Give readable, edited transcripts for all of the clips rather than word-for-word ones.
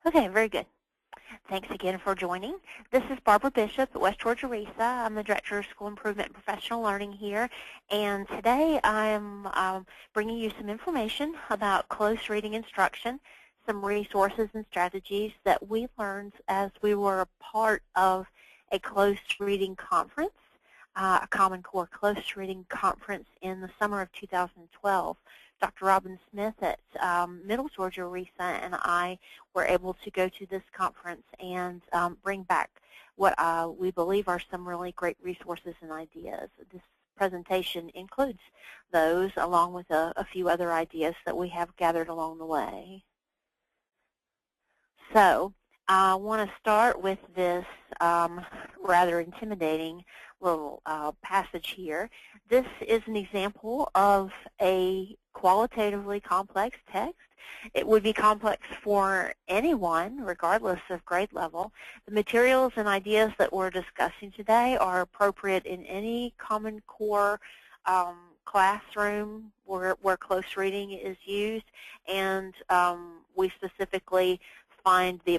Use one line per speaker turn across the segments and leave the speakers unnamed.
Okay, very good. Thanks again for joining. This is Barbara Bishop at West Georgia RESA. I'm the Director of School Improvement and Professional Learning here, and today I'm bringing you some information about close reading instruction, some resources and strategies that we learned as we were a part of a close reading conference, a Common Core close reading conference in the summer of 2012. Dr. Robin Smith at Middle Georgia RESA and I were able to go to this conference and bring back what we believe are some really great resources and ideas. This presentation includes those along with a few other ideas that we have gathered along the way. So I want to start with this rather intimidating little passage here. This is an example of a qualitatively complex text. It would be complex for anyone, regardless of grade level. The materials and ideas that we're discussing today are appropriate in any Common Core classroom where close reading is used, and we specifically find the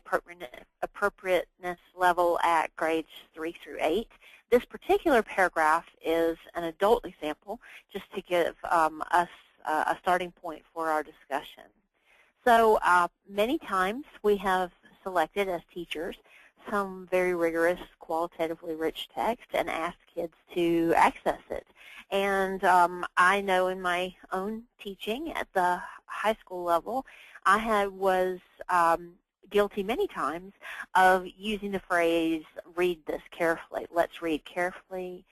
appropriateness level at grades 3 through 8. This particular paragraph is an adult example, just to give us a starting point for our discussion. So many times we have selected as teachers some very rigorous, qualitatively rich text and asked kids to access it. And I know in my own teaching at the high school level, I was guilty many times of using the phrase, read this carefully. Let's read carefully.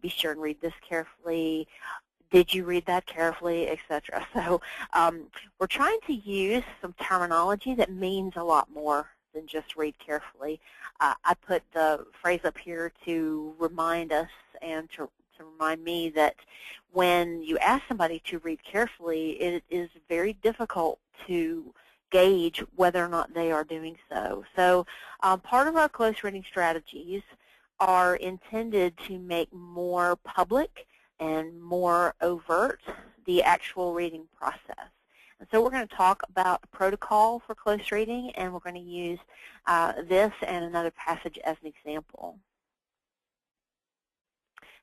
Be sure and read this carefully. Did you read that carefully, etc. So we're trying to use some terminology that means a lot more than just read carefully. I put the phrase up here to remind us and to remind me that when you ask somebody to read carefully, it is very difficult to gauge whether or not they are doing so. So part of our close reading strategies are intended to make more public and more overt the actual reading process. And so we're going to talk about a protocol for close reading, and we're going to use this and another passage as an example.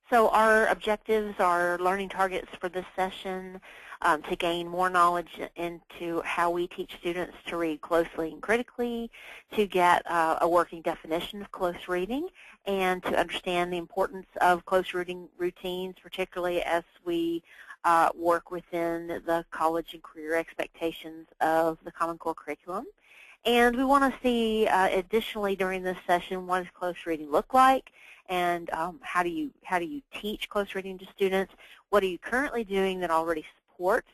So our objectives, our learning targets for this session, to gain more knowledge into how we teach students to read closely and critically, to get a working definition of close reading, and to understand the importance of close reading routines, particularly as we work within the college and career expectations of the Common Core curriculum. And we want to see additionally during this session, what does close reading look like, and how do you teach close reading to students? What are you currently doing that already supports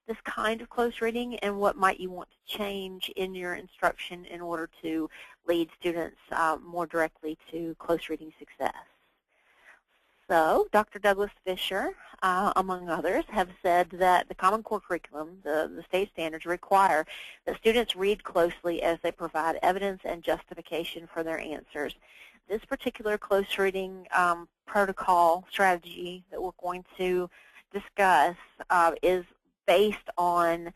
this kind of close reading, and what might you want to change in your instruction in order to lead students more directly to close reading success? So Dr. Douglas Fisher, among others, have said that the Common Core curriculum, the state standards, require that students read closely as they provide evidence and justification for their answers. This particular close reading protocol strategy that we're going to discuss is based on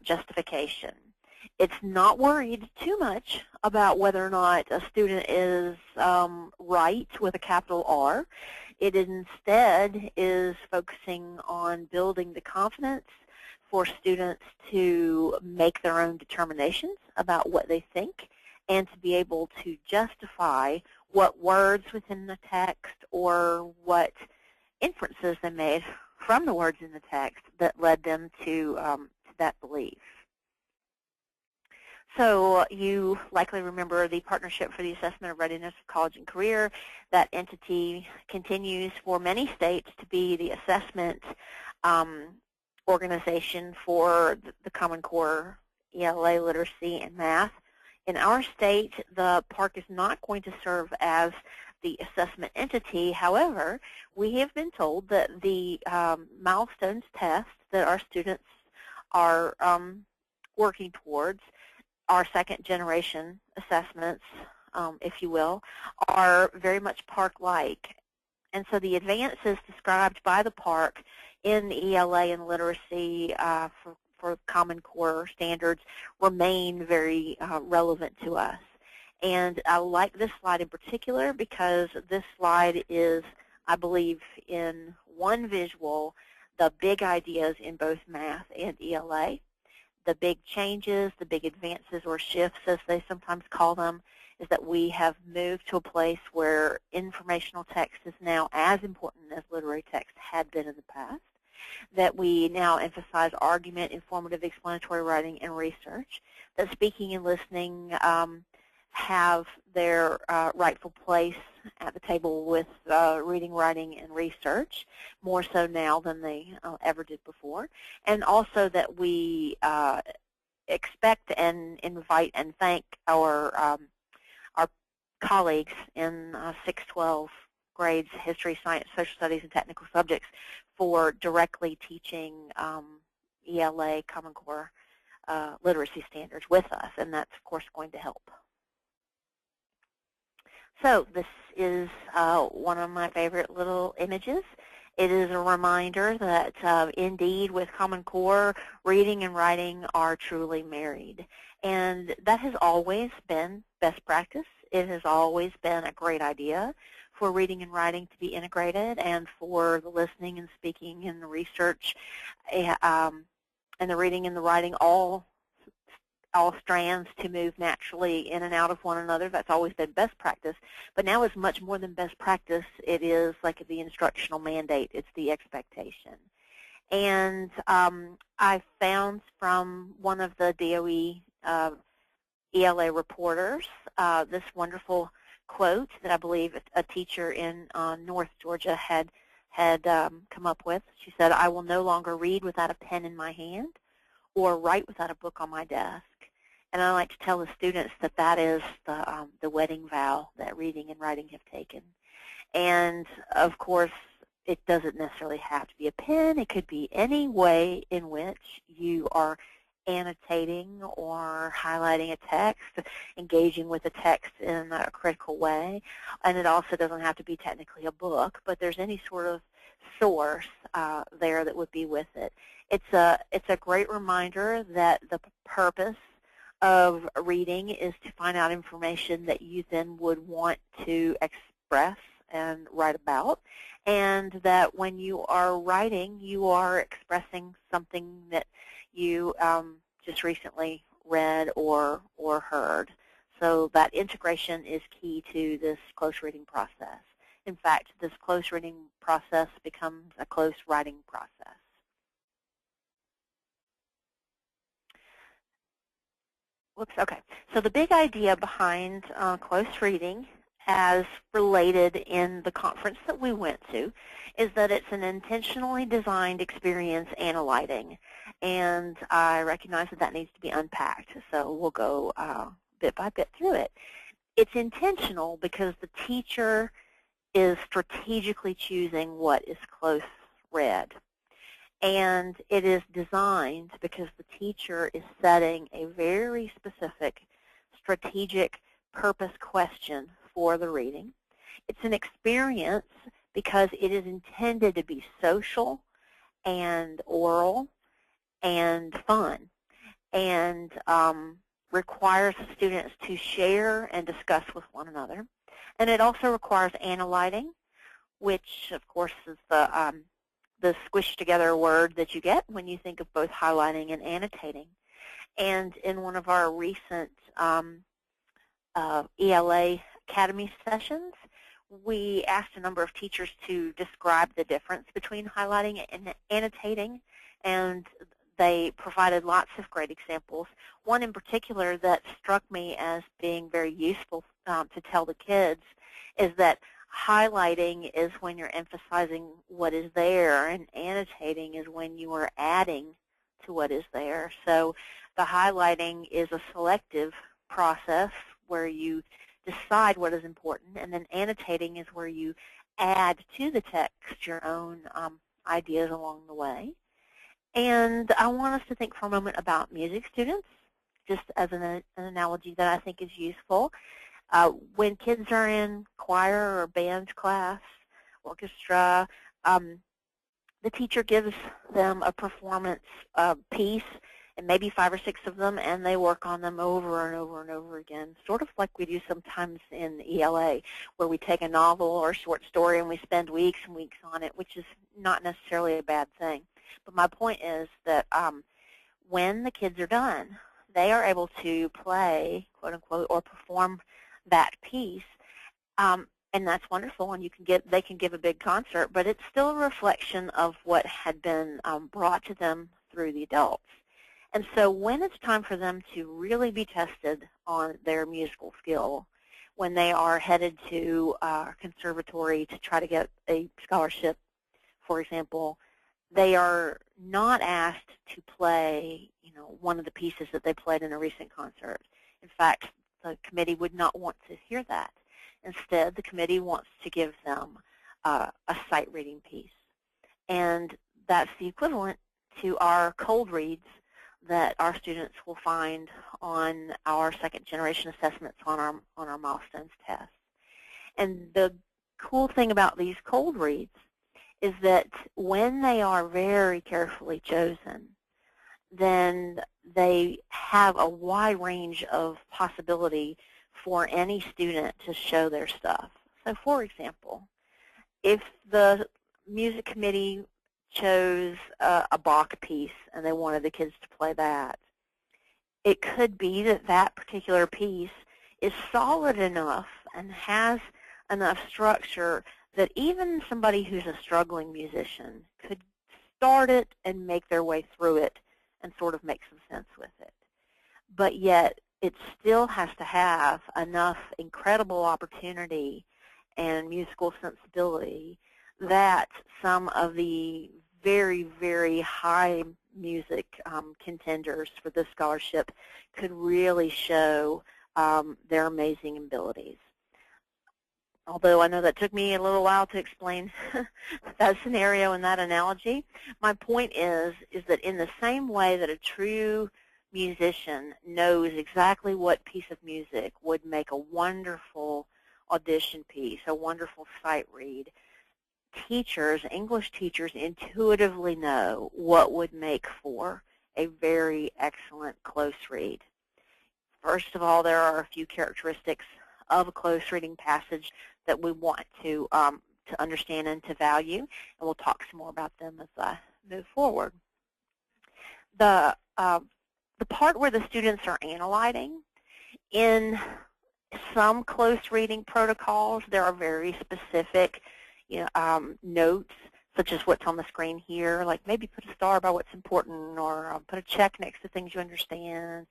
justification. It's not worried too much about whether or not a student is right with a capital R. It instead is focusing on building the confidence for students to make their own determinations about what they think and to be able to justify what words within the text or what inferences they made from the words in the text that led them to that belief. So you likely remember the Partnership for the Assessment of Readiness of College and Career. That entity continues for many states to be the assessment organization for the Common Core ELA, literacy, and math. In our state, the PARC is not going to serve as the assessment entity. However, we have been told that the milestones test that our students are working towards, our second-generation assessments, if you will, are very much PARC-like. And so the advances described by the PARC in ELA and literacy for for Common Core standards remain very relevant to us. And I like this slide in particular because this slide is, I believe, in one visual, the big ideas in both math and ELA. The big changes, the big advances or shifts, as they sometimes call them, is that we have moved to a place where informational text is now as important as literary text had been in the past, that we now emphasize argument, informative, explanatory writing, and research, that speaking and listening have their rightful place at the table with reading, writing, and research, more so now than they ever did before, and also that we expect and invite and thank our colleagues in 6-12 grades, history, science, social studies, and technical subjects for directly teaching ELA Common Core literacy standards with us, and that's, of course, going to help. So this is one of my favorite little images. It is a reminder that indeed with Common Core, reading and writing are truly married. And that has always been best practice. It has always been a great idea for reading and writing to be integrated, and for the listening and speaking and the research and the reading and the writing all strands to move naturally in and out of one another. That's always been best practice. But now it's much more than best practice. It is like the instructional mandate. It's the expectation. And I found from one of the DOE ELA reporters this wonderful quote that I believe a teacher in North Georgia had come up with. She said, "I will no longer read without a pen in my hand or write without a book on my desk." And I like to tell the students that that is the wedding vow that reading and writing have taken. And, of course, it doesn't necessarily have to be a pen. It could be any way in which you are annotating or highlighting a text, engaging with the text in a critical way. And it also doesn't have to be technically a book, but there's any sort of source there that would be with it. It's a great reminder that the purpose of reading is to find out information that you then would want to express and write about, and that when you are writing, you are expressing something that you just recently read or heard. So that integration is key to this close reading process. In fact, this close reading process becomes a close writing process. Whoops, okay. So the big idea behind close reading, as related in the conference that we went to, is that it's an intentionally designed experience analyzing. And I recognize that that needs to be unpacked, so we'll go bit by bit through it. It's intentional because the teacher is strategically choosing what is close read. And it is designed because the teacher is setting a very specific strategic purpose question for the reading. It's an experience because it is intended to be social and oral and fun, and requires the students to share and discuss with one another. And it also requires analyzing, which of course is the squished together word that you get when you think of both highlighting and annotating. And in one of our recent ELA Academy sessions, we asked a number of teachers to describe the difference between highlighting and annotating, and they provided lots of great examples. One in particular that struck me as being very useful to tell the kids is that highlighting is when you're emphasizing what is there, and annotating is when you are adding to what is there. So the highlighting is a selective process where you decide what is important, and then annotating is where you add to the text your own ideas along the way. And I want us to think for a moment about music students, just as an analogy that I think is useful. When kids are in choir or band class, orchestra, the teacher gives them a performance piece and maybe 5 or 6 of them, and they work on them over and over and over again, sort of like we do sometimes in ELA, where we take a novel or a short story and we spend weeks and weeks on it, which is not necessarily a bad thing. But my point is that when the kids are done, they are able to play, quote unquote, or perform that piece, and that's wonderful. And they can give a big concert, but it's still a reflection of what had been brought to them through the adults. And so when it's time for them to really be tested on their musical skill, when they are headed to a conservatory to try to get a scholarship, for example, they are not asked to play, one of the pieces that they played in a recent concert. In fact, the committee would not want to hear that. Instead, the committee wants to give them a sight reading piece. And that's the equivalent to our cold reads that our students will find on our second generation assessments on our milestones test. And the cool thing about these cold reads is that when they are very carefully chosen, then they have a wide range of possibility for any student to show their stuff. So for example, if the music committee chose a Bach piece and they wanted the kids to play that, it could be that that particular piece is solid enough and has enough structure that even somebody who's a struggling musician could start it and make their way through it and sort of make some sense with it. But yet, it still has to have enough incredible opportunity and musical sensibility that some of the very, very high music contenders for this scholarship could really show their amazing abilities. Although I know that took me a little while to explain that scenario and that analogy, my point is that in the same way that a true musician knows exactly what piece of music would make a wonderful audition piece, a wonderful sight read, teachers, English teachers, intuitively know what would make for a very excellent close read. First of all, there are a few characteristics of a close reading passage that we want to understand and to value, and we'll talk some more about them as I move forward. The part where the students are analyzing, in some close reading protocols, there are very specific notes, such as what's on the screen here, like maybe put a star by what's important, or put a check next to things you understand,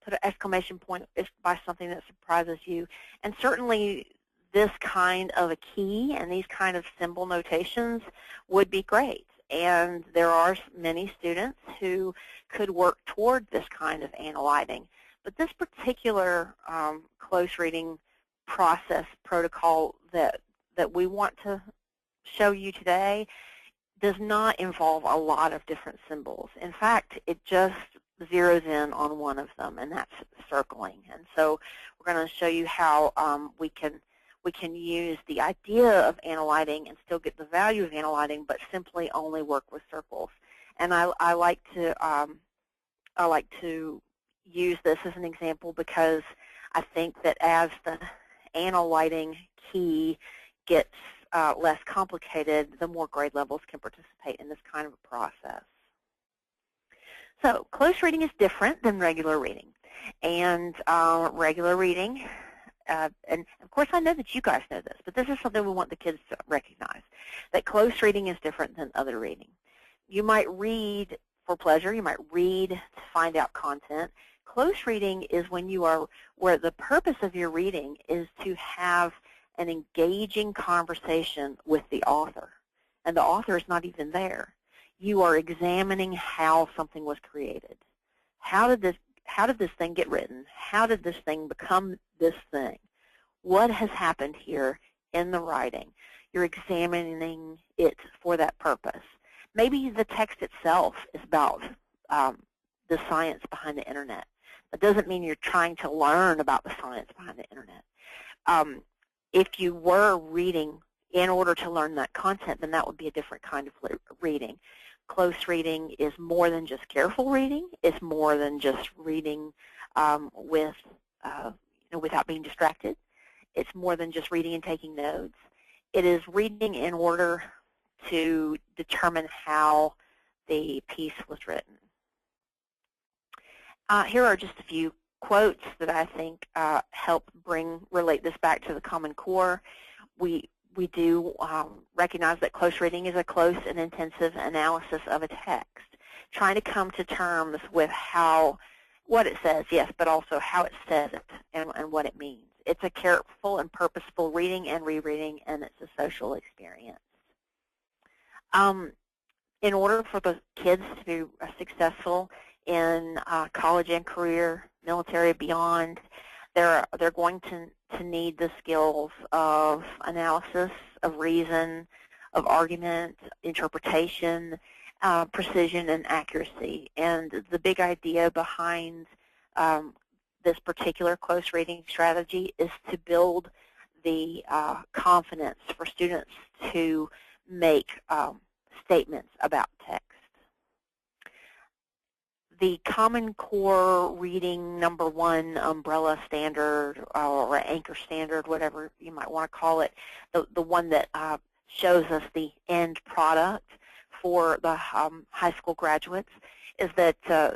put an exclamation point by something that surprises you. And certainly this kind of a key and these kind of symbol notations would be great. And there are many students who could work toward this kind of analyzing. But this particular close reading process protocol that we want to show you today does not involve a lot of different symbols. In fact, it just zeroes in on one of them, and that's circling. And so we're going to show you how we can use the idea of analyzing and still get the value of analyzing, but simply only work with circles. And I like to use this as an example because I think that as the analyzing key gets less complicated, the more grade levels can participate in this kind of a process. So close reading is different than regular reading. And regular reading, and of course I know that you guys know this, but this is something we want the kids to recognize, that close reading is different than other reading. You might read for pleasure, you might read to find out content. Close reading is when you are, where the purpose of your reading is to have an engaging conversation with the author, and the author is not even there. You are examining how something was created. How did this thing get written? How did this thing become this thing? What has happened here in the writing? You're examining it for that purpose. Maybe the text itself is about the science behind the internet. That doesn't mean you're trying to learn about the science behind the internet. If you were reading in order to learn that content, then that would be a different kind of reading. close reading is more than just careful reading. It's more than just reading without being distracted. It's more than just reading and taking notes. It is reading in order to determine how the piece was written. Here are just a few quotes that I think help relate this back to the Common Core. We do recognize that close reading is a close and intensive analysis of a text, trying to come to terms with what it says, yes, but also how it says it and what it means. It's a careful and purposeful reading and rereading, and it's a social experience. In order for the kids to be successful in college and career, military, beyond, they're going to need the skills of analysis, of reason, of argument, interpretation, precision, and accuracy. And the big idea behind this particular close reading strategy is to build the confidence for students to make statements about text. The Common Core reading #1 umbrella standard or anchor standard, whatever you might want to call it, the one that shows us the end product for the high school graduates, is that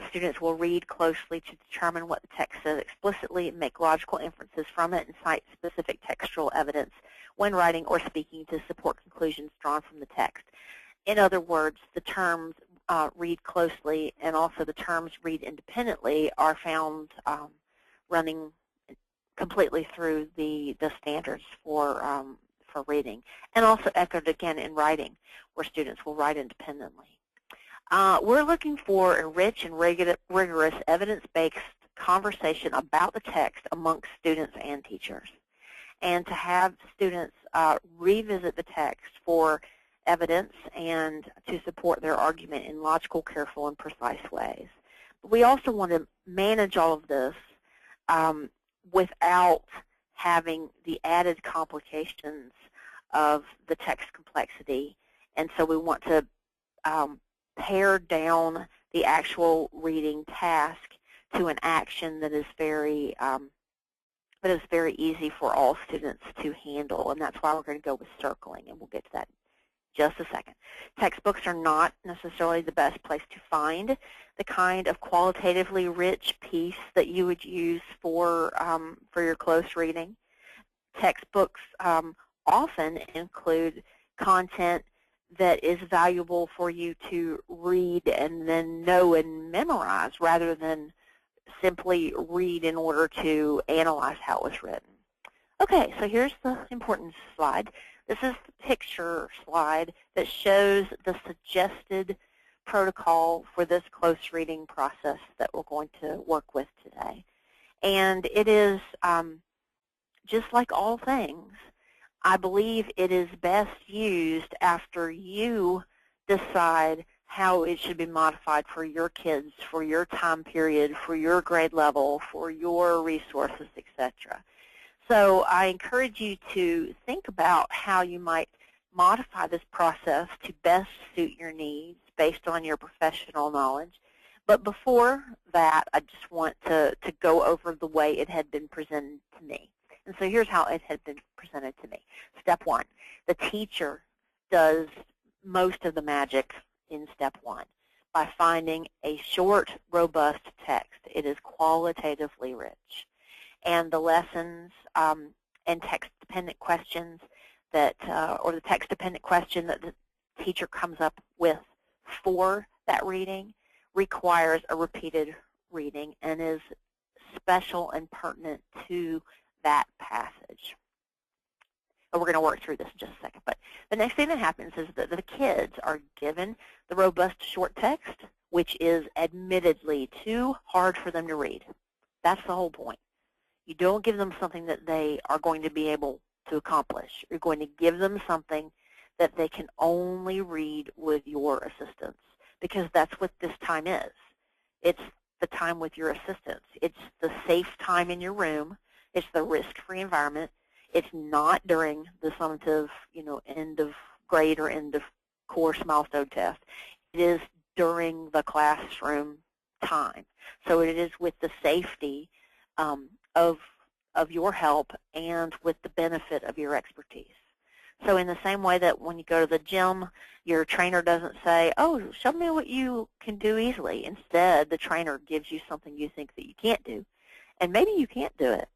students will read closely to determine what the text says explicitly, make logical inferences from it, and cite specific textual evidence when writing or speaking to support conclusions drawn from the text. In other words, the terms read closely and also the terms read independently are found running completely through the standards for reading, and also echoed again in writing, where students will write independently. We're looking for a rich and rigorous evidence-based conversation about the text amongst students and teachers, and to have students revisit the text for evidence and to support their argument in logical, careful, and precise ways. But we also want to manage all of this without having the added complications of the text complexity, and so we want to pare down the actual reading task to an action that is very easy for all students to handle, and that's why we're going to go with circling, and we'll get to that in just a second. Textbooks are not necessarily the best place to find the kind of qualitatively rich piece that you would use for your close reading. Textbooks often include content that is valuable for you to read and then know and memorize, rather than simply read in order to analyze how it was written. Okay, so here's the important slide. This is the picture slide that shows the suggested protocol for this close reading process that we're going to work with today. And it is, just like all things, I believe it is best used after you decide how it should be modified for your kids, for your time period, for your grade level, for your resources, etc. So I encourage you to think about how you might modify this process to best suit your needs based on your professional knowledge. But before that, I just want to go over the way it had been presented to me. And so here's how it had been presented to me. Step 1, the teacher does most of the magic in step 1 by finding a short, robust text. It is qualitatively rich. And the lessons and text-dependent questions that, or the text-dependent question that the teacher comes up with for that reading requires a repeated reading and is special and pertinent to that passage. And we're going to work through this in just a second. But the next thing that happens is that the kids are given the robust short text, which is admittedly too hard for them to read. That's the whole point. You don't give them something that they are going to be able to accomplish. You're going to give them something that they can only read with your assistance, because that's what this time is. It's the time with your assistance. It's the safe time in your room. It's the risk-free environment. It's not during the summative, end of grade or end of course milestone test. is during the classroom time. So it is with the safety of your help and with the benefit of your expertise. So in the same way that when you go to the gym, your trainer doesn't say, oh, show me what you can do easily. Instead, the trainer gives you something you think that you can't do. And maybe you can't do it.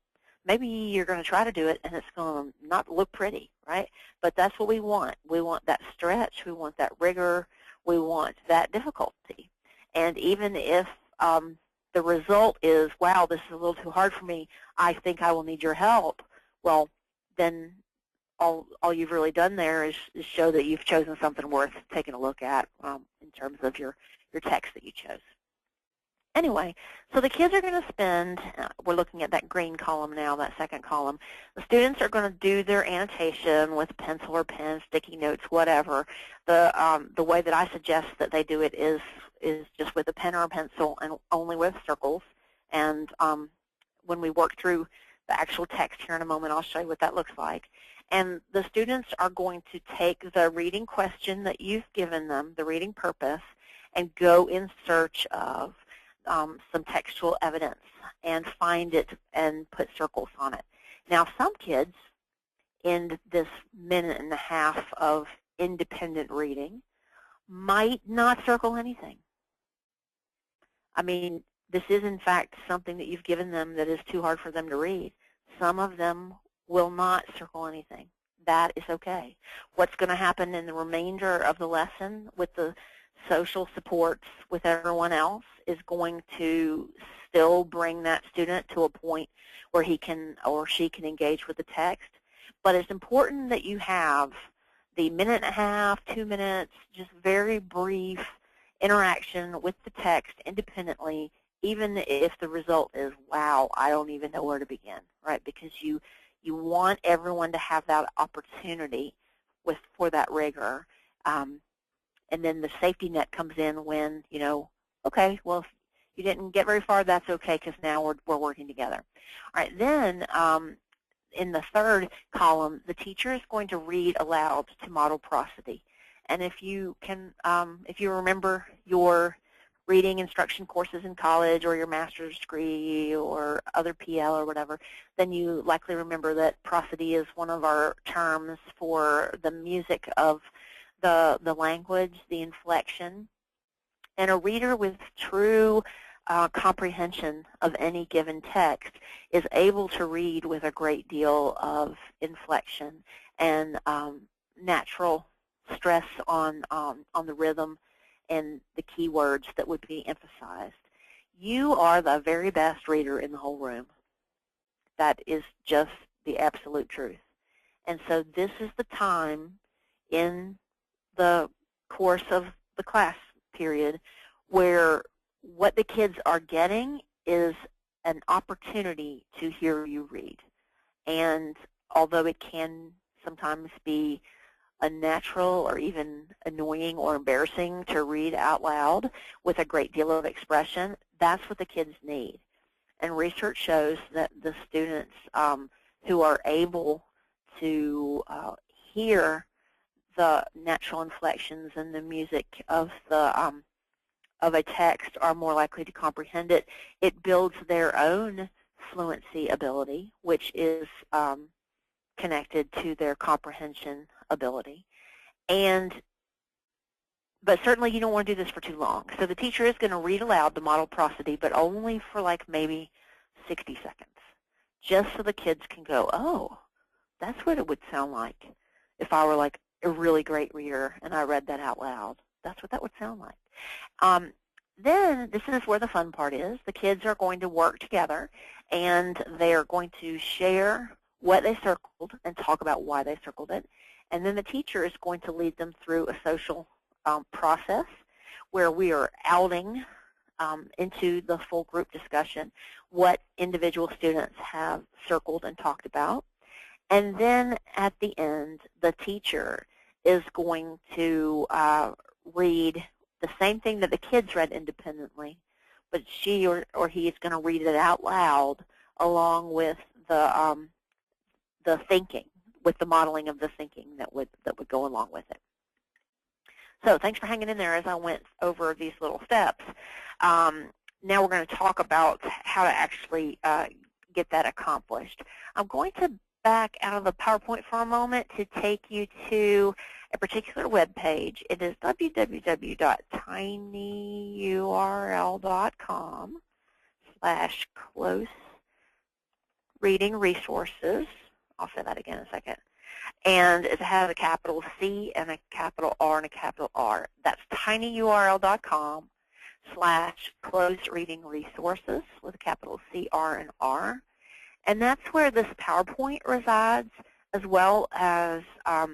Maybe you're going to try to do it, and it's going to not look pretty, right? But that's what we want. We want that stretch. We want that rigor. We want that difficulty. And even if the result is, wow, this is a little too hard for me, I think I will need your help, well, then all you've really done there is show that you've chosen something worth taking a look at in terms of your text that you chose. Anyway, so the kids are going to spend, we're looking at that green column now, that second column. The students are going to do their annotation with pencil or pen, sticky notes, whatever. The way that I suggest that they do it is just with a pen or a pencil and only with circles. And when we work through the actual text here in a moment, I'll show you what that looks like. And the students are going to take the reading question that you've given them, the reading purpose, and go in search of some textual evidence and find it and put circles on it. Now, some kids in this minute and a half of independent reading might not circle anything. I mean, this is, in fact, something that you've given them that is too hard for them to read. Some of them will not circle anything. That is okay. What's going to happen in the remainder of the lesson with the social supports with everyone else is going to still bring that student to a point where he can or she can engage with the text. But it's important that you have the minute and a half, 2 minutes, just very brief interaction with the text independently, even if the result is, wow, I don't even know where to begin, right? Because you want everyone to have that opportunity for that rigor. And then the safety net comes in when, okay, well, if you didn't get very far, that's okay because now we're working together. All right, then in the third column, the teacher is going to read aloud to model prosody. And if you remember your reading instruction courses in college or your master's degree or other PL or whatever, then you likely remember that prosody is one of our terms for the music of the language, the inflection. And a reader with true comprehension of any given text is able to read with a great deal of inflection and natural stress on the rhythm and the key words that would be emphasized. You are the very best reader in the whole room. That is just the absolute truth. And so this is the time in the course of the class period where what the kids are getting is an opportunity to hear you read. And although it can sometimes be unnatural or even annoying or embarrassing to read out loud with a great deal of expression, that's what the kids need. And research shows that the students who are able to hear the natural inflections and the music of a text are more likely to comprehend it. It builds their own fluency ability, which is connected to their comprehension ability. But certainly you don't want to do this for too long. So the teacher is going to read aloud the model prosody, but only for like maybe 60 seconds, just so the kids can go, oh, that's what it would sound like if I were like a really great reader and I read that out loud. That's what that would sound like. Then this is where the fun part is. The kids are going to work together, and they are going to share what they circled and talk about why they circled it. And then the teacher is going to lead them through a social process where we are outing into the full group discussion what individual students have circled and talked about. And then at the end, the teacher is going to read the same thing that the kids read independently, but she or he is going to read it out loud along with the thinking, with the modeling of the thinking that would go along with it. So thanks for hanging in there as I went over these little steps. Now we're going to talk about how to actually get that accomplished. I'm going to back out of the PowerPoint for a moment to take you to a particular web page. It is www.tinyurl.com/close reading resources. I'll say that again in a second. And it has a capital C and a capital R and a capital R. That's tinyurl.com/close reading resources with a capital C, R, and R. And that's where this PowerPoint resides, as well as a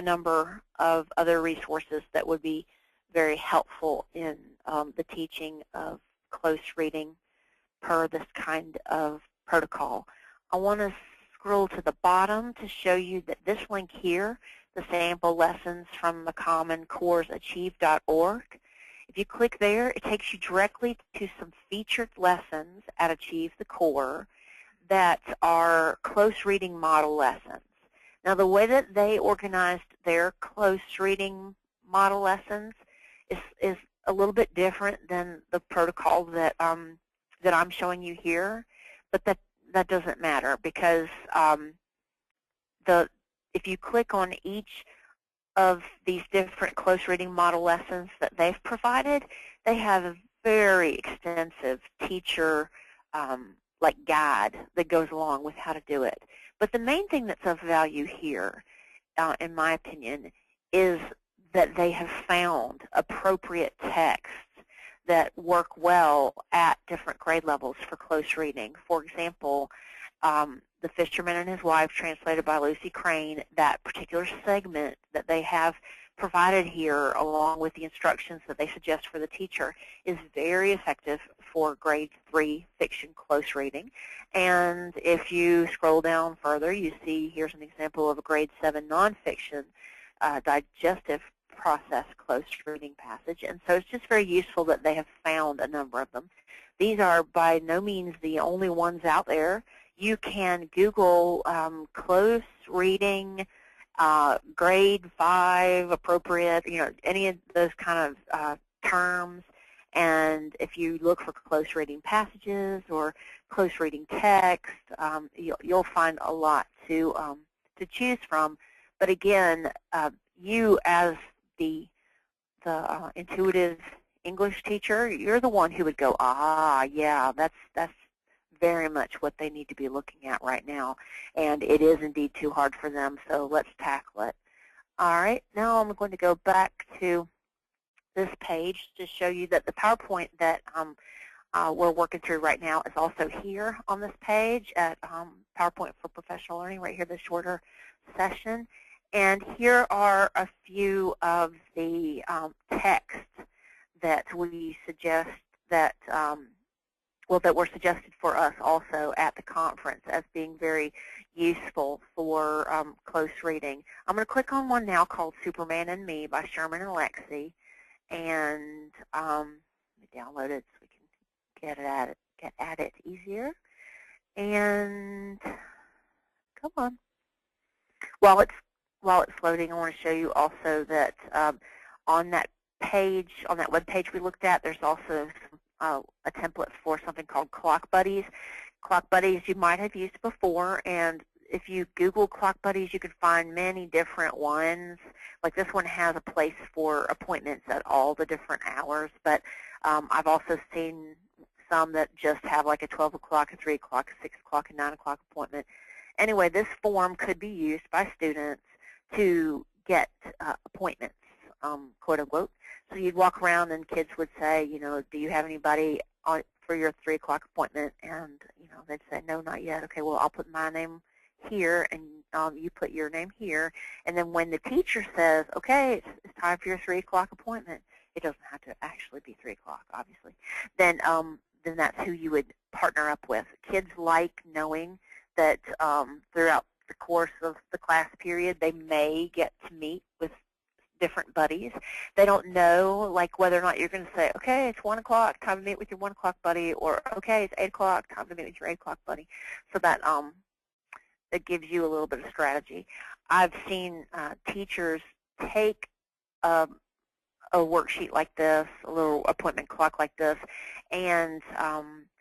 number of other resources that would be very helpful in the teaching of close reading per this kind of protocol. I want to scroll to the bottom to show you that this link here, the sample lessons from the Common Core's Achieve.org, if you click there, it takes you directly to some featured lessons at Achieve the Core that are close reading model lessons. Now, the way that they organized their close reading model lessons is a little bit different than the protocol that that I'm showing you here, but that doesn't matter, because if you click on each of these different close reading model lessons that they've provided, they have a very extensive teacher like guide that goes along with how to do it. But the main thing that's of value here, in my opinion, is that they have found appropriate texts that work well at different grade levels for close reading. For example, The Fisherman and His Wife, translated by Lucy Crane, that particular segment that they have provided here, along with the instructions that they suggest for the teacher, is very effective for grade 3 fiction close reading. And if you scroll down further, you see here's an example of a grade 7 nonfiction digestive process close reading passage. And so it's just very useful that they have found a number of them. These are by no means the only ones out there. You can Google close reading, grade 5 appropriate, any of those kind of terms. And if you look for close reading passages or close reading text, you'll find a lot to choose from. But again, you as the intuitive English teacher, you're the one who would go, yeah, that's very much what they need to be looking at right now, and it is indeed too hard for them, so let's tackle it. All right, now I'm going to go back to this page to show you that the PowerPoint that we're working through right now is also here on this page at PowerPoint for Professional Learning, right here, the shorter session. And here are a few of the texts that we suggest that that were suggested for us also at the conference as being very useful for close reading. I'm going to click on one now called Superman and Me by Sherman and Lexi, and let me download it so we can get at it easier. And come on. While it's loading, I want to show you also that on that page, on that web page we looked at, there's also a template for something called Clock Buddies. Clock Buddies you might have used before, and if you Google Clock Buddies, you can find many different ones. Like this one has a place for appointments at all the different hours, but I've also seen some that just have like a 12 o'clock, a 3 o'clock, a 6 o'clock, a 9 o'clock appointment. Anyway, this form could be used by students to get appointments, quote unquote. So you'd walk around and kids would say, do you have anybody for your 3 o'clock appointment? And, they'd say, no, not yet. Okay, well, I'll put my name here, and you put your name here. And then when the teacher says, okay, it's time for your 3 o'clock appointment, it doesn't have to actually be 3 o'clock, obviously, then that's who you would partner up with. Kids like knowing that throughout the course of the class period, they may get to meet with different buddies. They don't know, like, whether or not you're going to say, okay, it's 1 o'clock, time to meet with your 1 o'clock buddy, or okay, it's 8 o'clock, time to meet with your 8 o'clock buddy. So that that gives you a little bit of strategy. I've seen teachers take a a worksheet like this, a little appointment clock like this, and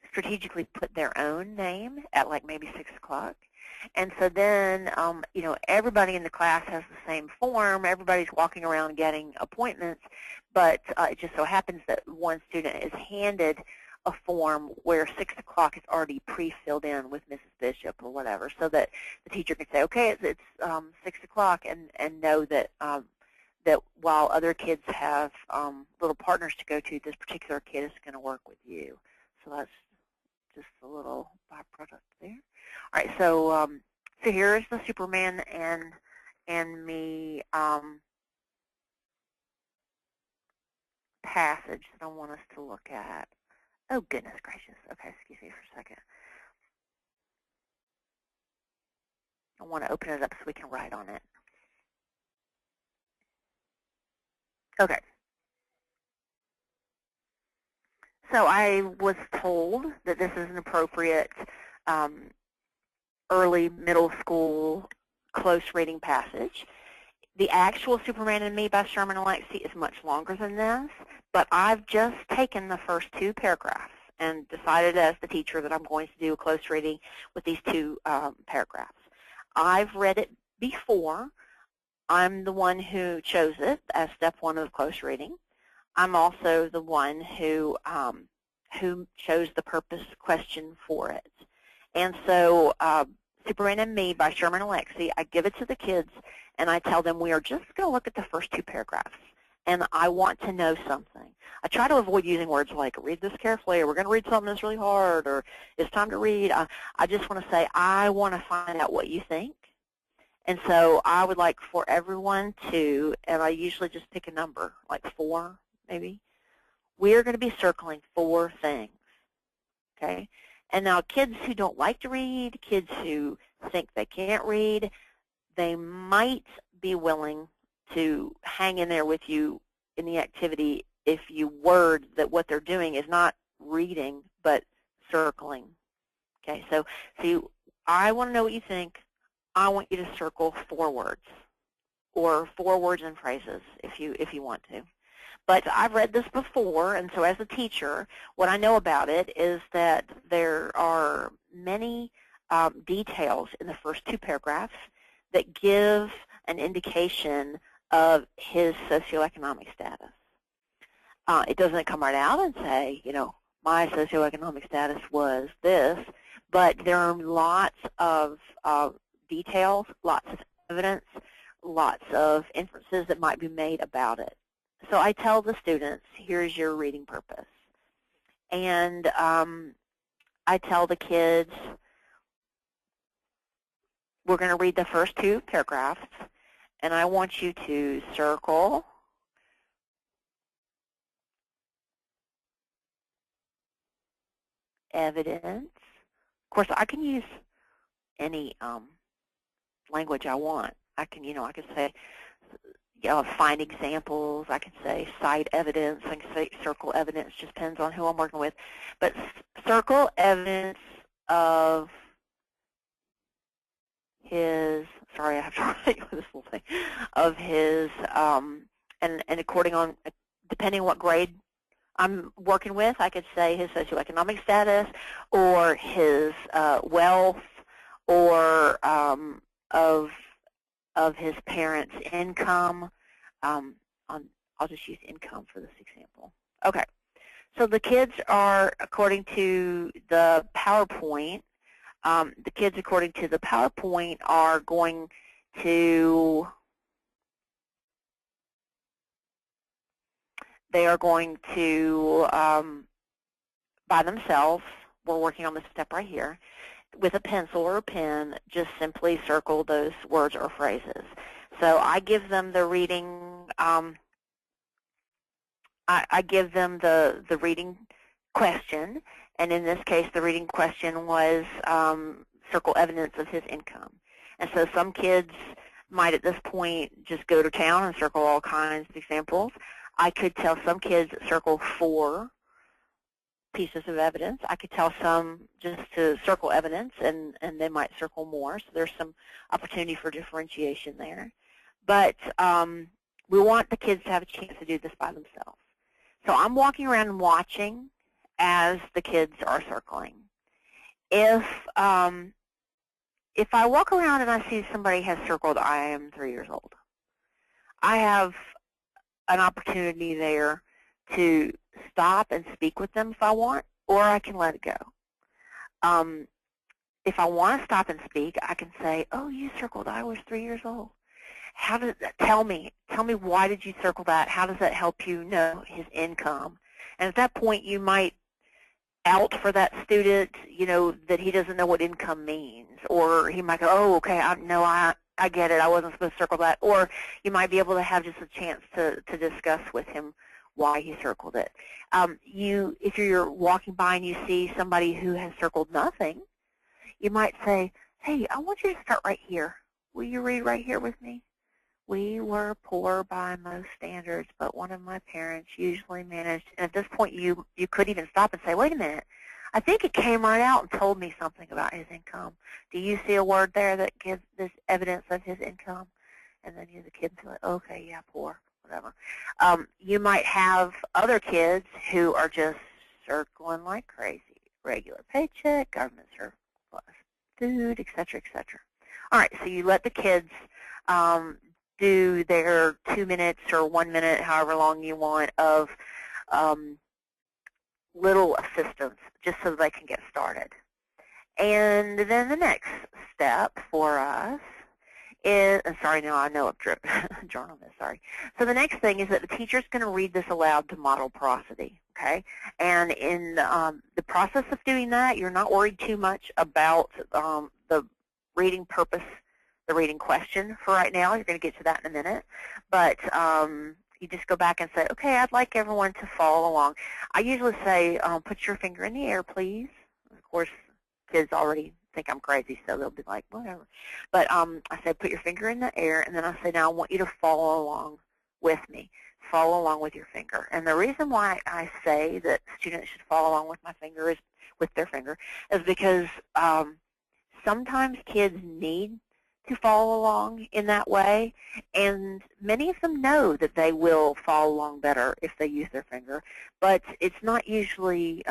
strategically put their own name at like maybe 6 o'clock. And so then, everybody in the class has the same form. Everybody's walking around getting appointments, but it just so happens that one student is handed a form where 6 o'clock is already pre-filled in with Mrs. Bishop or whatever, so that the teacher can say, okay, it's 6 o'clock, and know that that while other kids have little partners to go to, this particular kid is going to work with you. So that's just a little byproduct there. All right, so so here's the Superman and me passage that I want us to look at. Oh, goodness gracious. Okay, excuse me for a second. I want to open it up so we can write on it. Okay. So I was told that this is an appropriate early middle school close reading passage. The actual Superman and Me by Sherman Alexie is much longer than this, but I've just taken the first 2 paragraphs and decided as the teacher that I'm going to do a close reading with these 2 paragraphs. I've read it before. I'm the one who chose it as step 1 of close reading. I'm also the one who chose the purpose question for it. And so Superman and Me by Sherman Alexie, I give it to the kids, and I tell them we are just going to look at the first 2 paragraphs, and I want to know something. I try to avoid using words like read this carefully, or we're going to read something that's really hard, or it's time to read. I just want to say I want to find out what you think. And so I would like for everyone to, and I usually just pick a number, like 4 maybe. We are going to be circling 4 things, okay? And now kids who don't like to read, kids who think they can't read, they might be willing to hang in there with you in the activity if you word that what they're doing is not reading but circling. Okay, so I want to know what you think. I want you to circle 4 words, or 4 words and phrases if you want to. But I've read this before, and so as a teacher, what I know about it is that there are many details in the first 2 paragraphs that give an indication of his socioeconomic status. It doesn't come right out and say, my socioeconomic status was this, but there are lots of details, lots of evidence, lots of inferences that might be made about it. So I tell the students, here's your reading purpose. And I tell the kids, we're going to read the first 2 paragraphs, and I want you to circle evidence. Of course, I can use any language I want. I can, I can say, find examples. I can say cite evidence. I can say circle evidence. Just depends on who I'm working with. But circle evidence of his, sorry, I have to write this little thing, of his, and depending on what grade I'm working with, I could say his socioeconomic status, or his wealth, or of his parents' income. I'll just use income for this example. Okay, so the kids are, according to the PowerPoint, are going to, by themselves, we're working on this step right here, with a pencil or a pen, just simply circle those words or phrases. So I give them the reading, I give them the reading question, and in this case the reading question was circle evidence of his income. And so some kids might at this point just go to town and circle all kinds of examples. I could tell some kids circle 4 pieces of evidence. I could tell some just to circle evidence, and they might circle more. So there's some opportunity for differentiation there. But we want the kids to have a chance to do this by themselves. So I'm walking around and watching as the kids are circling. If I walk around and I see somebody has circled, I am 3 years old, I have an opportunity there to stop and speak with them if I want, or I can let it go. If I want to stop and speak, I can say, oh, you circled, I was 3 years old. How does that, tell me why did you circle that? How does that help you know his income? And at that point, you might out for that student, that he doesn't know what income means, or he might go, oh, okay, I get it, I wasn't supposed to circle that, or you might be able to have just a chance to discuss with him why he circled it. If you're walking by and you see somebody who has circled nothing, you might say, hey, I want you to start right here. Will you read right here with me? We were poor by most standards, but one of my parents usually managed. And at this point, you could even stop and say, wait a minute, I think it came right out and told me something about his income. Do you see a word there that gives this evidence of his income? And then the kids are like, okay, yeah, poor, whatever. You might have other kids who are just circling like crazy. Regular paycheck, government surplus, food, et cetera, et cetera. All right, so you let the kids do their 2 minutes or 1 minute, however long you want, of little assistance just so they can get started. And then the next step for us is, sorry, no, I know I've drawn on this, sorry. So the next thing is that the teacher's going to read this aloud to model prosody, okay? And in the process of doing that, you're not worried too much about the reading purpose, the reading question for right now. You're going to get to that in a minute. But you just go back and say, okay, I'd like everyone to follow along. I usually say, put your finger in the air, please. Of course, kids already think I'm crazy, so they'll be like, whatever. But I say, put your finger in the air, and then I say, now I want you to follow along with me. Follow along with your finger. And the reason why I say that students should follow along with their finger is because sometimes kids need to follow along in that way, and many of them know that they will follow along better if they use their finger, but it's not usually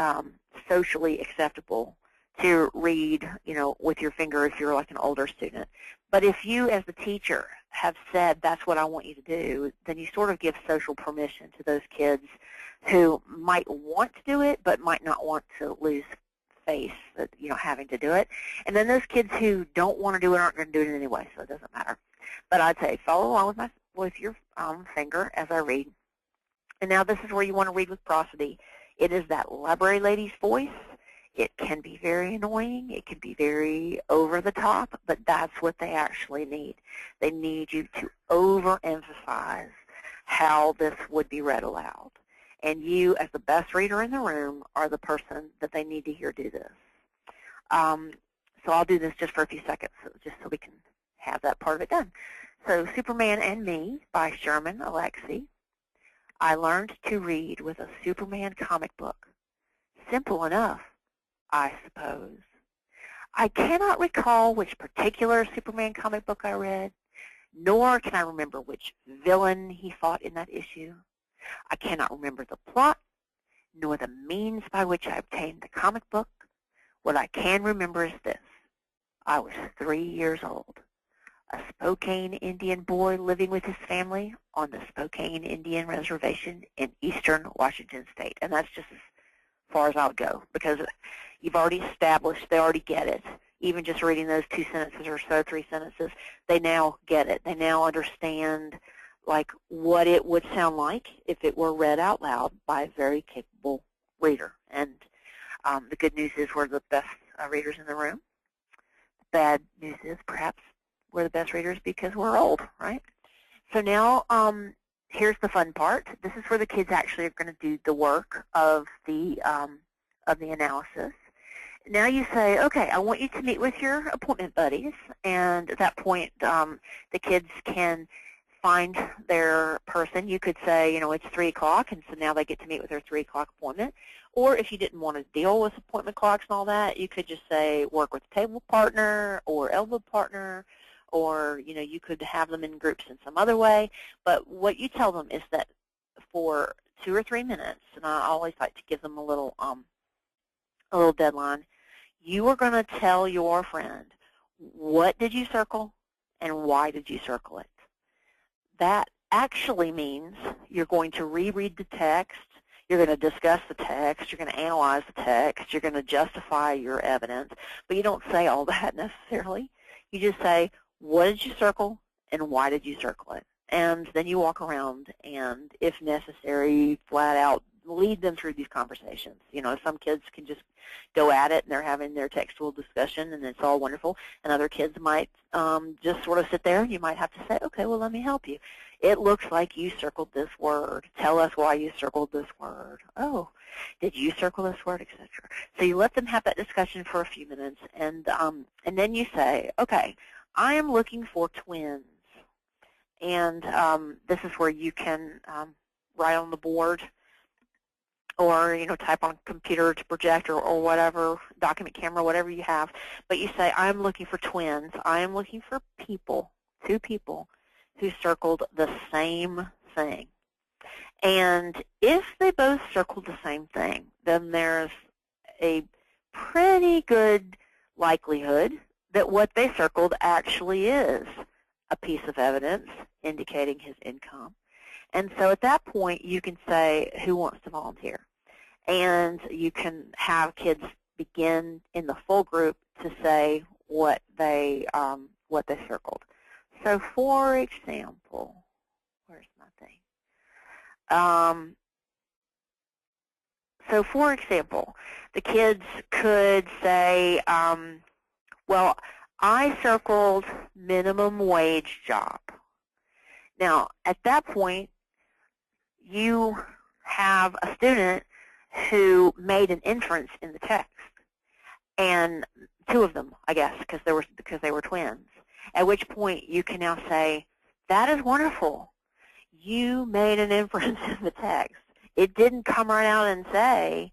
socially acceptable to read, with your finger if you're like an older student. But if you, as the teacher, have said that's what I want you to do, then you sort of give social permission to those kids who might want to do it but might not want to lose face, having to do it. And then those kids who don't want to do it aren't going to do it anyway, so it doesn't matter. But I'd say follow along with your finger as I read. And now this is where you want to read with prosody. It is that library lady's voice. It can be very annoying. It can be very over the top, but that's what they actually need. They need you to overemphasize how this would be read aloud. And you, as the best reader in the room, are the person that they need to hear do this. So I'll do this just for a few seconds, just so we can have that part of it done. So Superman and Me by Sherman Alexie. I learned to read with a Superman comic book. Simple enough, I suppose. I cannot recall which particular Superman comic book I read, nor can I remember which villain he fought in that issue. I cannot remember the plot, nor the means by which I obtained the comic book. What I can remember is this. I was 3 years old, a Spokane Indian boy living with his family on the Spokane Indian Reservation in eastern Washington State. And that's just as far as I would go, because you've already established, they already get it. Even just reading those 2 sentences or so, 3 sentences, they now get it. They now understand like what it would sound like if it were read out loud by a very capable reader. And the good news is we're the best readers in the room. The bad news is perhaps we're the best readers because we're old, right? So now here's the fun part. This is where the kids actually are going to do the work of the analysis. Now you say, okay, I want you to meet with your appointment buddies, and at that point the kids can find their person. You could say, it's 3 o'clock, and so now they get to meet with their 3 o'clock appointment. Or if you didn't want to deal with appointment clocks and all that, you could just say work with table partner or elbow partner or you could have them in groups in some other way. But what you tell them is that for 2 or 3 minutes, and I always like to give them a little deadline, you are going to tell your friend, what did you circle and why did you circle it? That actually means you're going to reread the text, you're going to discuss the text, you're going to analyze the text, you're going to justify your evidence, but you don't say all that necessarily. You just say, what did you circle and why did you circle it? And then you walk around and, if necessary, flat out lead them through these conversations. Some kids can just go at it and they're having their textual discussion and it's all wonderful, and other kids might just sort of sit there, and you might have to say, okay, well, let me help you. It looks like you circled this word. Tell us why you circled this word. Oh, did you circle this word, etc. So you let them have that discussion for a few minutes, and then you say, okay, I am looking for twins. And this is where you can write on the board, or type on computer to project, or whatever, document camera, whatever you have. But you say, I'm looking for twins. I am looking for people, 2 people, who circled the same thing. And if they both circled the same thing, then there's a pretty good likelihood that what they circled actually is a piece of evidence indicating his income. And so at that point, you can say, who wants to volunteer? And you can have kids begin in the full group to say what they circled. So for example, where's my thing? So for example, the kids could say, well, I circled minimum wage job. Now, at that point, you have a student who made an inference in the text, and 2 of them, I guess, because they were twins. At which point you can now say, that is wonderful. You made an inference in the text. It didn't come right out and say,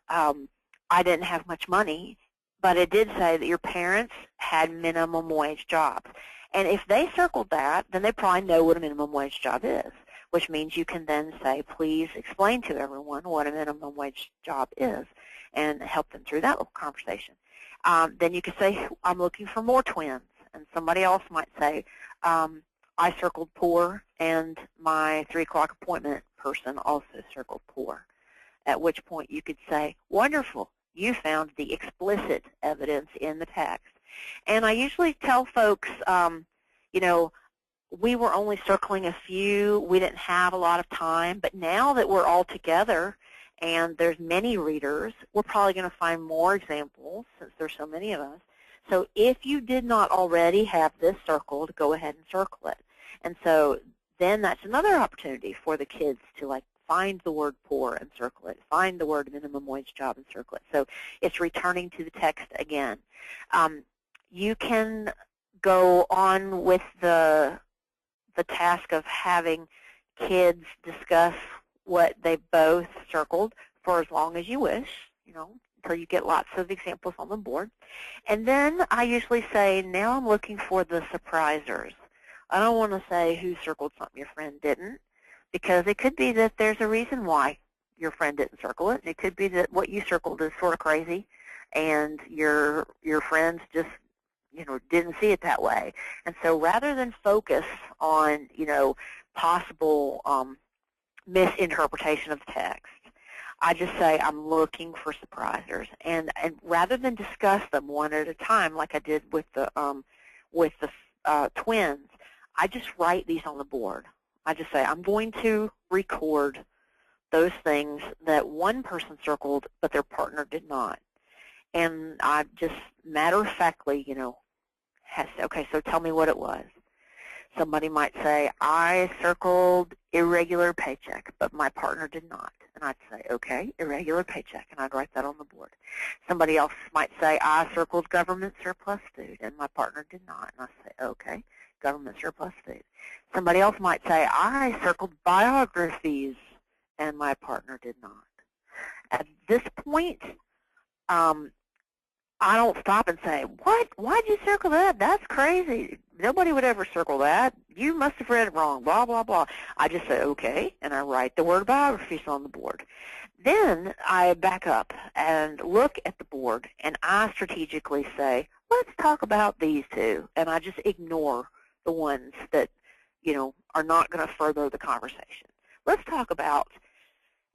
I didn't have much money, but it did say that your parents had minimum wage jobs. And if they circled that, then they probably know what a minimum wage job is, which means you can then say, please explain to everyone what a minimum wage job is, and help them through that little conversation. Then you could say, I'm looking for more twins. And somebody else might say, I circled poor, and my 3 o'clock appointment person also circled poor. At which point you could say, wonderful, you found the explicit evidence in the text. And I usually tell folks, we were only circling a few. We didn't have a lot of time. But now that we're all together and there's many readers, we're probably going to find more examples since there's so many of us. So if you did not already have this circled, go ahead and circle it. And so then that's another opportunity for the kids to find the word poor and circle it, find the word minimum wage job and circle it. So it's returning to the text again. You can go on with the task of having kids discuss what they both circled for as long as you wish, until you get lots of examples on the board. And then I usually say, now I'm looking for the surprisers. I don't want to say who circled something your friend didn't, because it could be that there's a reason why your friend didn't circle it. It could be that what you circled is sort of crazy, and your friends just didn't see it that way. And so rather than focus on possible misinterpretation of the text, I just say I'm looking for surprisers, and rather than discuss them one at a time like I did with the twins, I just write these on the board. I just say I'm going to record those things that one person circled but their partner did not. And I just matter-of-factly, okay, so tell me what it was. Somebody might say, I circled irregular paycheck, but my partner did not. And I'd say, okay, irregular paycheck, and I'd write that on the board. Somebody else might say, I circled government surplus food, and my partner did not. And I say, okay, government surplus food. Somebody else might say, I circled biographies, and my partner did not. At this point, I don't stop and say, what? Why'd you circle that? That's crazy. Nobody would ever circle that. You must have read it wrong, blah, blah, blah. I just say, okay, and I write the word biographies on the board. Then I back up and look at the board, and I strategically say, let's talk about these two, and I just ignore the ones that, are not going to further the conversation. Let's talk about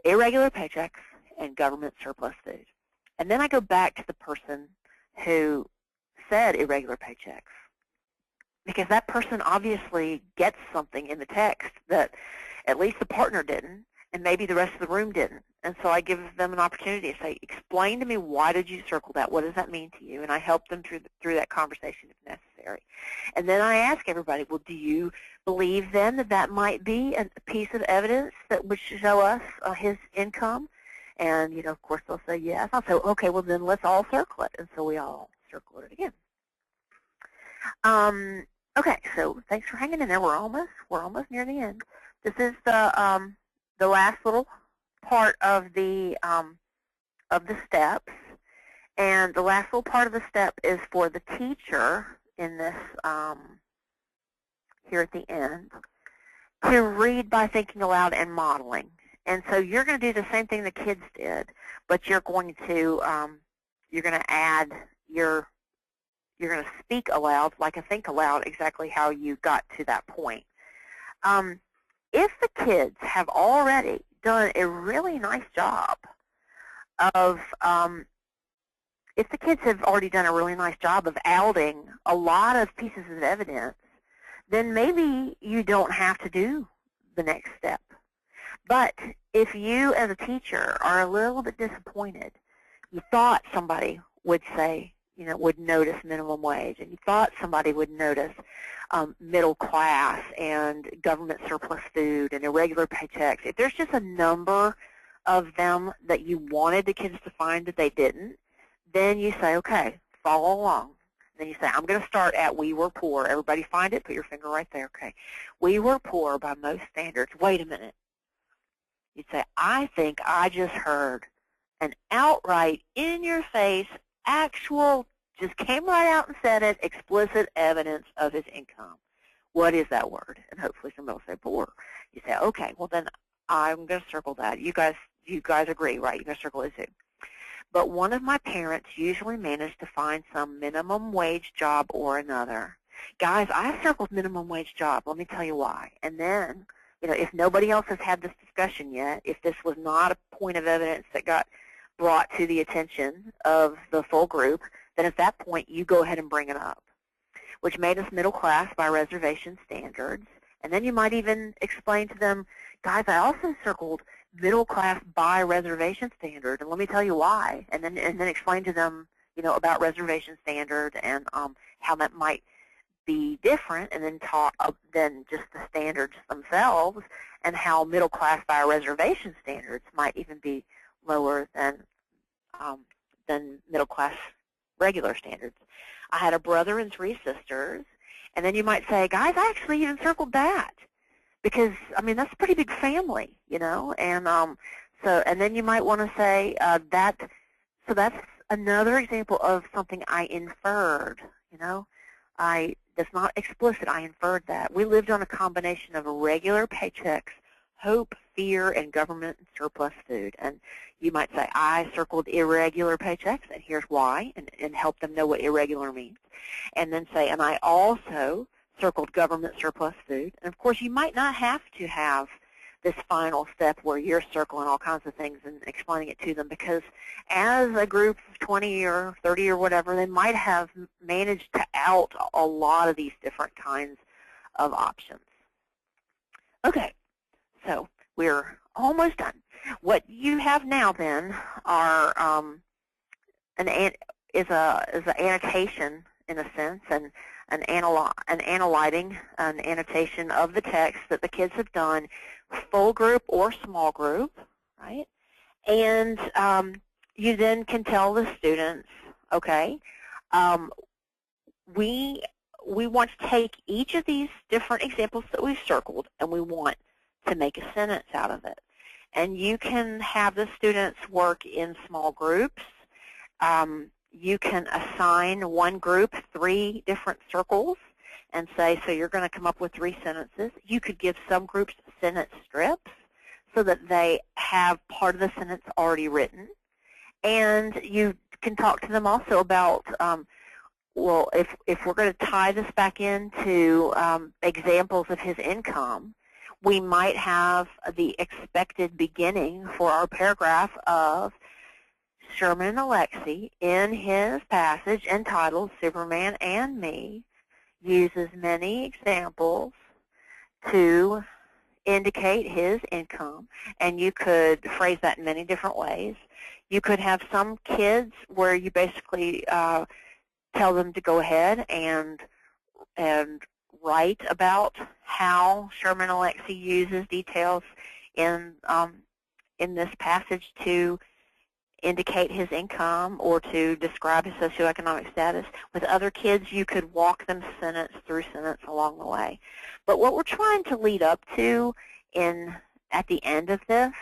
irregular paychecks and government surplus food. And then I go back to the person who said irregular paychecks, because that person obviously gets something in the text that at least the partner didn't, and maybe the rest of the room didn't. And so I give them an opportunity to say, explain to me, why did you circle that? What does that mean to you? And I help them through that conversation if necessary. And then I ask everybody, well, do you believe then that that might be a piece of evidence that would show us his income? And, of course, they'll say yes. I'll say, okay, well, then let's all circle it. And so we all circle it again. Okay, so thanks for hanging in there. We're almost near the end. This is the last little part of the steps, and the last little part of the step is for the teacher in this here at the end to read by thinking aloud and modeling. And so you're going to do the same thing the kids did, but you're going to add you're going to speak aloud, like a think aloud, exactly how you got to that point. If the kids have already done a really nice job of outing a lot of pieces of evidence, then maybe you don't have to do the next step. But if you as a teacher are a little bit disappointed, you thought somebody would say, would notice minimum wage, and you thought somebody would notice middle class and government surplus food and irregular paychecks. If there's just a number of them that you wanted the kids to find that they didn't, then you say, okay, follow along. Then you say, I'm going to start at we were poor. Everybody find it, put your finger right there. Okay, we were poor by most standards. Wait a minute. You'd say, I think I just heard an outright, in-your-face, actual, just came right out and said it, explicit evidence of his income. What is that word? And hopefully somebody will say poor. You say, okay, well then I'm going to circle that. You guys agree, right? You're going to circle it too. But one of my parents usually managed to find some minimum wage job or another. Guys, I circled minimum wage job. Let me tell you why. And then, if nobody else has had this discussion yet, if this was not a point of evidence that got brought to the attention of the full group, then at that point you go ahead and bring it up, which made us middle class by reservation standards. And then you might even explain to them, guys, I also circled middle class by reservation standard, and let me tell you why. And then explain to them, about reservation standard and how that might be different, and then talk than just the standards themselves, and how middle class by reservation standards might even be lower than middle class regular standards. I had a brother and 3 sisters, and then you might say, guys, I actually even circled that, because that's a pretty big family, and and then you might want to say so that's another example of something I inferred, that's not explicit. I inferred that. We lived on a combination of irregular paychecks, hope, fear, and government and surplus food. And you might say, I circled irregular paychecks, and here's why, and help them know what irregular means. And then say, and I also circled government surplus food. And, of course, you might not have to have this final step where you're circling all kinds of things and explaining it to them, because as a group of 20 or 30 or whatever, they might have managed to out a lot of these different kinds of options. Okay, so we're almost done. What you have now then are an annotation in a sense, and an annotation of the text that the kids have done, full group or small group, right? And you then can tell the students, okay, we want to take each of these different examples that we've circled, and we want to make a sentence out of it. And you can have the students work in small groups. you can assign one group 3 different circles and say, so you're going to come up with 3 sentences. You could give some groups sentence strips so that they have part of the sentence already written. And you can talk to them also about, well, if we're going to tie this back into examples of his income, we might have the expected beginning for our paragraph of Sherman and Alexi in his passage entitled Superman and Me uses many examples to indicate his income, and you could phrase that in many different ways. You could have some kids where you basically tell them to go ahead and write about how Sherman Alexi uses details in this passage to indicate his income or to describe his socioeconomic status. With other kids, you could walk them sentence through sentence along the way. But what we're trying to lead up to at the end of this,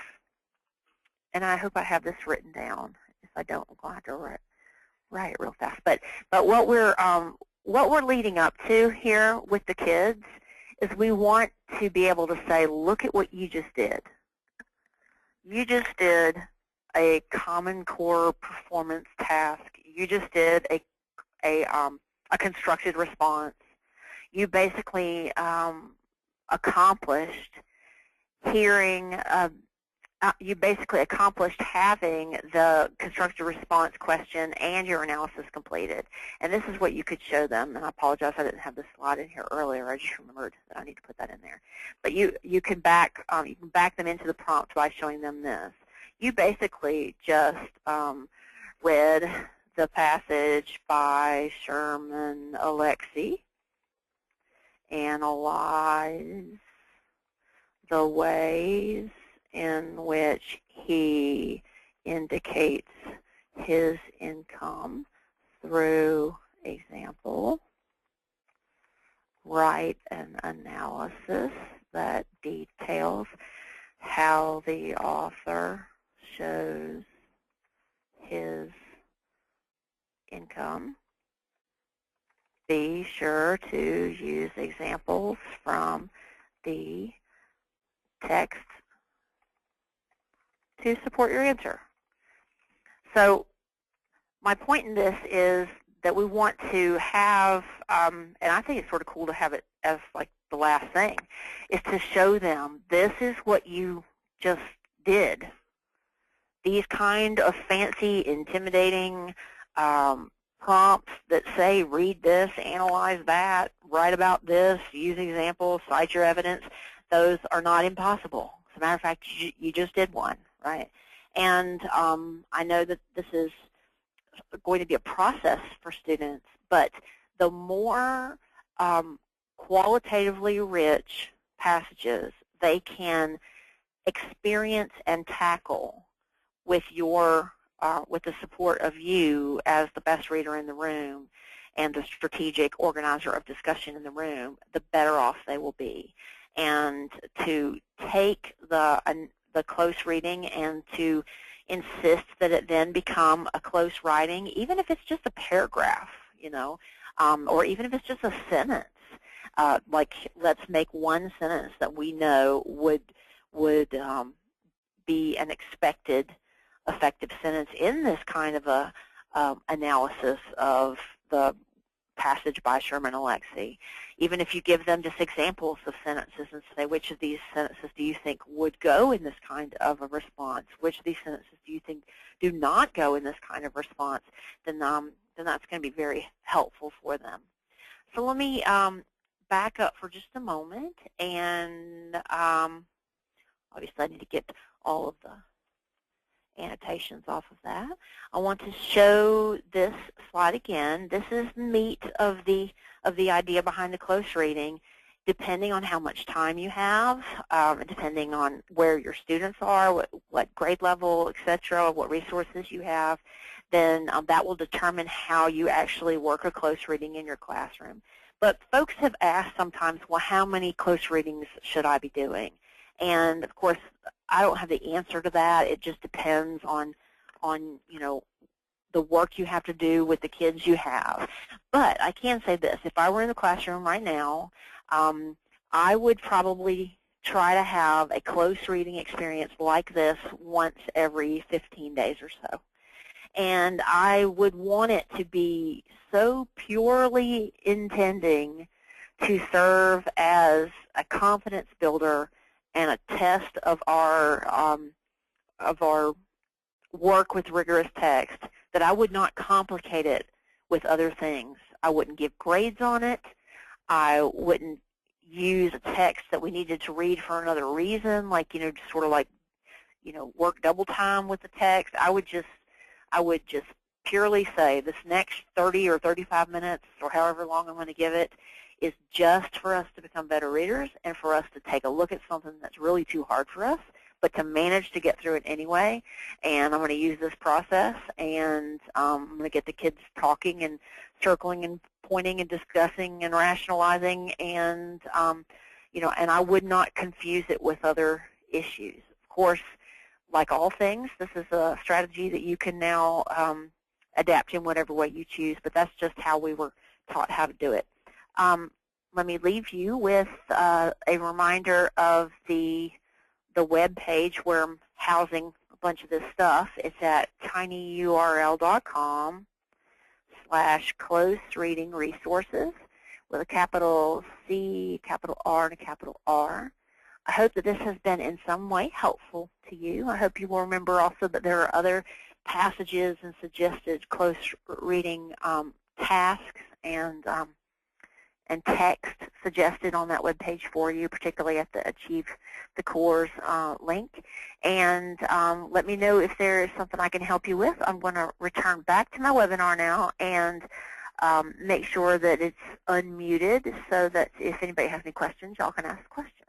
and I hope I have this written down. If I don't, I'm going to have to write it real fast. But what we're leading up to here with the kids is we want to be able to say, look at what you just did. You just did a Common Core performance task. You just did a constructed response. You basically accomplished having the constructed response question and your analysis completed. And this is what you could show them. And I apologize, I didn't have this slide in here earlier. I just remembered that I need to put that in there. But you can back them into the prompt by showing them this. You basically just read the passage by Sherman Alexi, analyze the ways in which he indicates his income through example, write an analysis that details how the author shows his income. Be sure to use examples from the text to support your answer. So my point in this is that we want to have, and I think it's sort of cool to have it as like the last thing, is to show them this is what you just did. These kind of fancy, intimidating prompts that say read this, analyze that, write about this, use examples, cite your evidence, those are not impossible. As a matter of fact, you just did one, right? And I know that this is going to be a process for students, but the more qualitatively rich passages they can experience and tackle with with the support of you as the best reader in the room and the strategic organizer of discussion in the room, the better off they will be. And to take the close reading and to insist that it then become a close writing, even if it's just a paragraph, or even if it's just a sentence. Like, let's make one sentence that we know would be an expected effective sentence in this kind of a analysis of the passage by Sherman Alexi. Even if you give them just examples of sentences and say, which of these sentences do you think would go in this kind of a response? Which of these sentences do you think do not go in this kind of response? Then that's going to be very helpful for them. So let me back up for just a moment, and obviously I need to get all of the annotations off of that. I want to show this slide again. This is the meat of the idea behind the close reading. Depending on how much time you have, depending on where your students are, what grade level, etc., what resources you have, then that will determine how you actually work a close reading in your classroom. But folks have asked sometimes, well, how many close readings should I be doing? And of course, I don't have the answer to that. It just depends on the work you have to do with the kids you have. But I can say this, if I were in the classroom right now, I would probably try to have a close reading experience like this once every 15 days or so. And I would want it to be so purely intending to serve as a confidence builder and a test of our work with rigorous text, that I would not complicate it with other things. I wouldn't give grades on it. I wouldn't use a text that we needed to read for another reason, like, just sort of like, work double time with the text. I would just purely say this next 30 or 35 minutes or however long I'm going to give it is just for us to become better readers and for us to take a look at something that's really too hard for us, but to manage to get through it anyway. And I'm going to use this process, and I'm going to get the kids talking and circling and pointing and discussing and rationalizing, and and I would not confuse it with other issues. Of course, like all things, this is a strategy that you can now adapt in whatever way you choose, but that's just how we were taught how to do it. Let me leave you with a reminder of the web page where I'm housing a bunch of this stuff. It's at tinyurl.com/close reading resources with a capital C, capital R, and a capital R. I hope that this has been in some way helpful to you. I hope you will remember also that there are other passages and suggested close reading tasks and text suggested on that webpage for you, particularly at the Achieve the Cores link. And let me know if there is something I can help you with. I'm going to return back to my webinar now and make sure that it's unmuted so that if anybody has any questions, y'all can ask questions.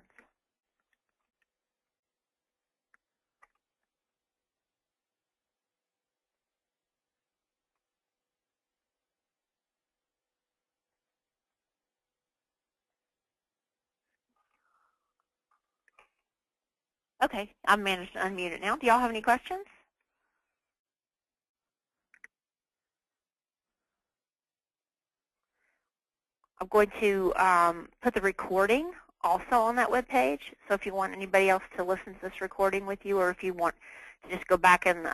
Okay, I've managed to unmute it now. Do y'all have any questions? I'm going to put the recording also on that webpage. So if you want anybody else to listen to this recording with you, or if you want to just go back and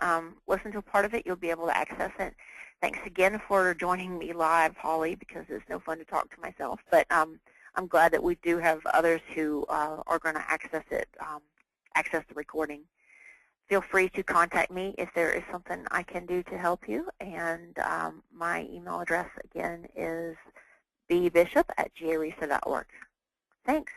listen to a part of it, you'll be able to access it. Thanks again for joining me live, Holly, because it's no fun to talk to myself. But I'm glad that we do have others who are going to access it, access the recording. Feel free to contact me if there is something I can do to help you. And my email address, again, is bbishop@garisa.org. Thanks.